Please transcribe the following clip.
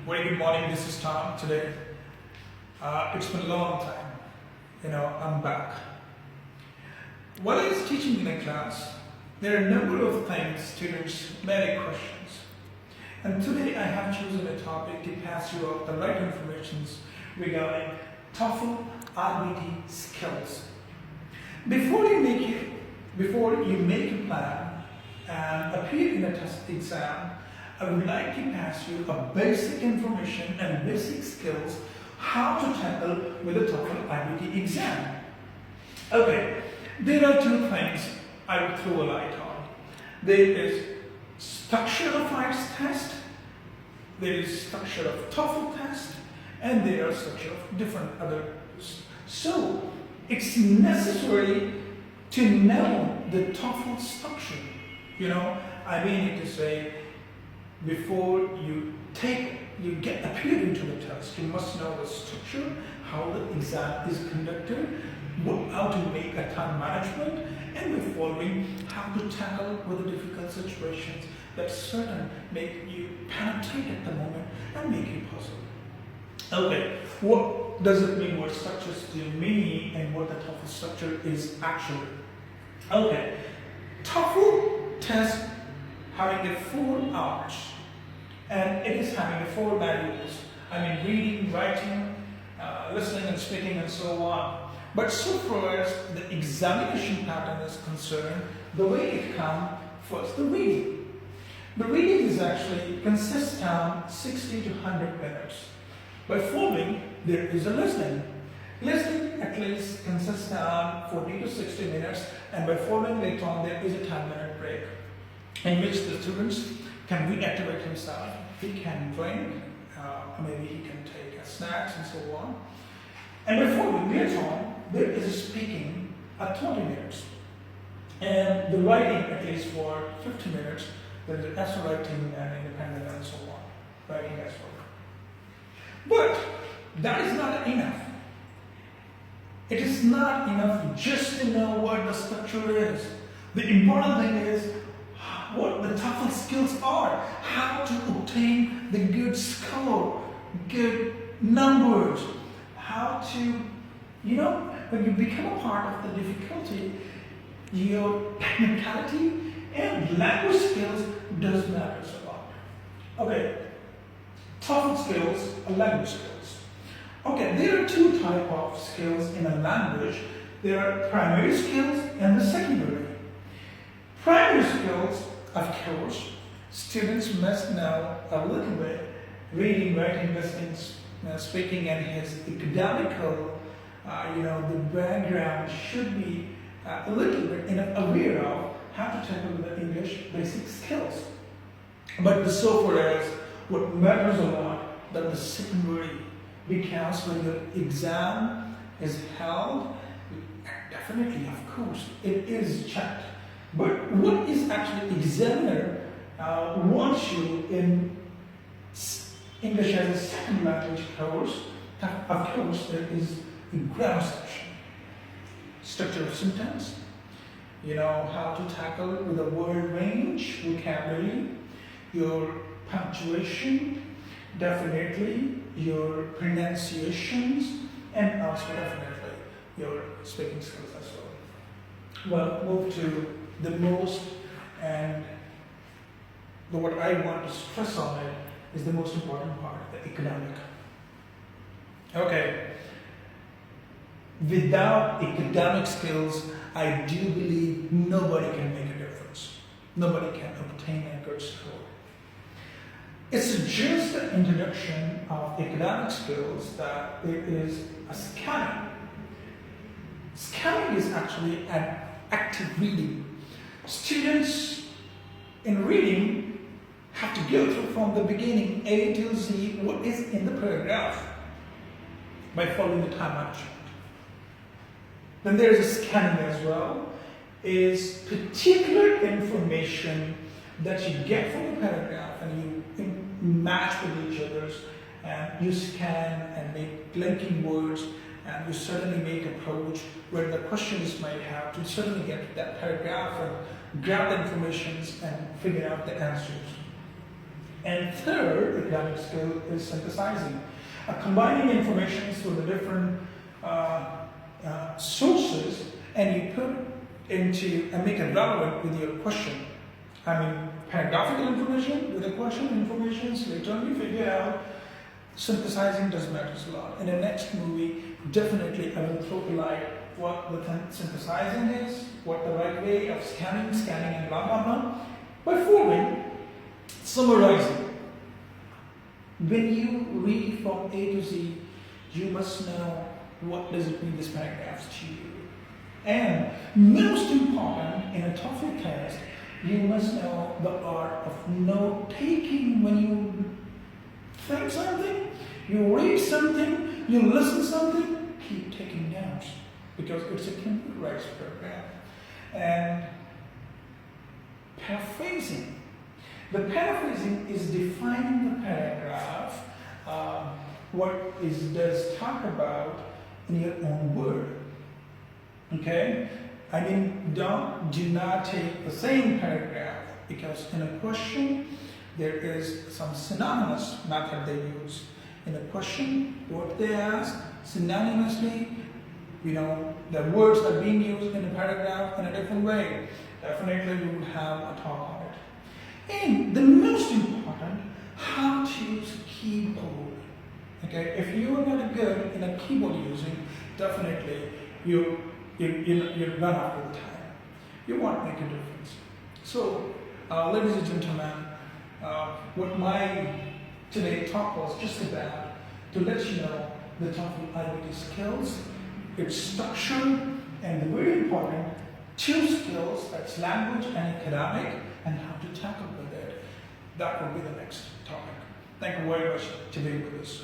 Very good morning, this is Tom today. It's been a long time. I'm back. While I was teaching in a class, there are a number of things students many questions. And today I have chosen a topic to pass you out the right information regarding TOEFL IBT Skills. Before you make a plan and appear in a test exam, I would like to pass you a basic information and basic skills how to tackle with the TOEFL IBT exam. Okay, there are two things I will throw a light on. There is structure of IELTS test, there is structure of TOEFL test, and there are structure of different others. So it's necessary to know the TOEFL structure. I mean to say, before you get appeared into the test, you must know the structure, how the exam is conducted, how to make a time management, and the following how to tackle with the difficult situations that certain make you penetrate at the moment and make you puzzle. Okay, what does it mean? What structures do mean, and what the TOEFL structure is actually? Okay, TOEFL test having the 4 hours, and it is having the 4 modules. I mean, reading, writing, listening and speaking, and so on. But so far as the examination pattern is concerned, the way it comes, first the reading. The reading is actually consists of 60 to 100 minutes. By following, there is a listening. Listening at least consists of 40 to 60 minutes, and by following later on, there is a 10-minute break, in which the students can reactivate himself. He can drink, maybe he can take snacks and so on. And before we later on, there is a speaking at 20 minutes. And the writing at least for 50 minutes. There is essay writing and independent and so on. Writing as well. But that is not enough. It is not enough just to know what the structure is. The important thing is what the TOEFL skills are, how to obtain the good score, good numbers, how to, when you become a part of the difficulty, your technicality and language skills does matter a lot. Okay, TOEFL skills are language skills. Okay, there are 2 types of skills in a language. There are primary skills and the secondary. Primary skills, of course, students must know a little bit reading, writing, listening, speaking, and his academical, the background should be a little bit aware of how to tackle the English basic skills. But so far as what matters a lot, that the secondary, because when your exam is held, definitely, of course, it is checked. But what is actually examiner wants you in English as a second language course? Of course, there is a grammar section, structure of sentence, how to tackle with the word range, vocabulary, your punctuation, definitely your pronunciations, and also definitely your speaking skills as well. Well, move to the most, and what I want to stress on it is the most important part, the academic. Okay, without academic skills, I do believe nobody can make a difference. Nobody can obtain a good score. It's just the introduction of academic skills that there is a scanning. Scanning is actually an active reading. Students in reading have to go through from the beginning A to Z what is in the paragraph by following the time management. Then there is a scanning as well, is particular information that you get from the paragraph and you match with each other's, and you scan and make linking words, and you certainly make approach where the questions might have to certainly get to that paragraph and grab the information and figure out the answers. And third academic skill is synthesizing, combining information through the different sources, and you put into and make it relevant with your question. I mean, paragraphical information with a question information, so later on you figure out. Synthesizing does matter a lot. In the next movie, definitely I will throw to light what the synthesizing is, what the right way of scanning and blah blah blah. By following, summarizing. When you read from A to Z, you must know what does it mean this paragraph to you. And most important, in a TOEFL test, you must know the art of note taking. When you think something, you read something, you listen something, keep taking notes because it's a computerized program. And paraphrasing. The paraphrasing is defining the paragraph, what it does talk about in your own word. Okay? I mean, do not take the same paragraph, because in a question there is some synonymous method they use. In a question, what they ask synonymously, the words are being used in a paragraph in a different way. Definitely we will have a talk on it. And the most important, how to use a keyboard. Okay, if you are not good in a keyboard using, definitely you run out of time. You won't make a difference. So, ladies and gentlemen, what my today talk was just about, to let you know the TOEFL IBT skills, its structure, and the very important 2 skills, that's language and academic, and how to tackle with it. That will be the next topic. Thank you very much to be with us.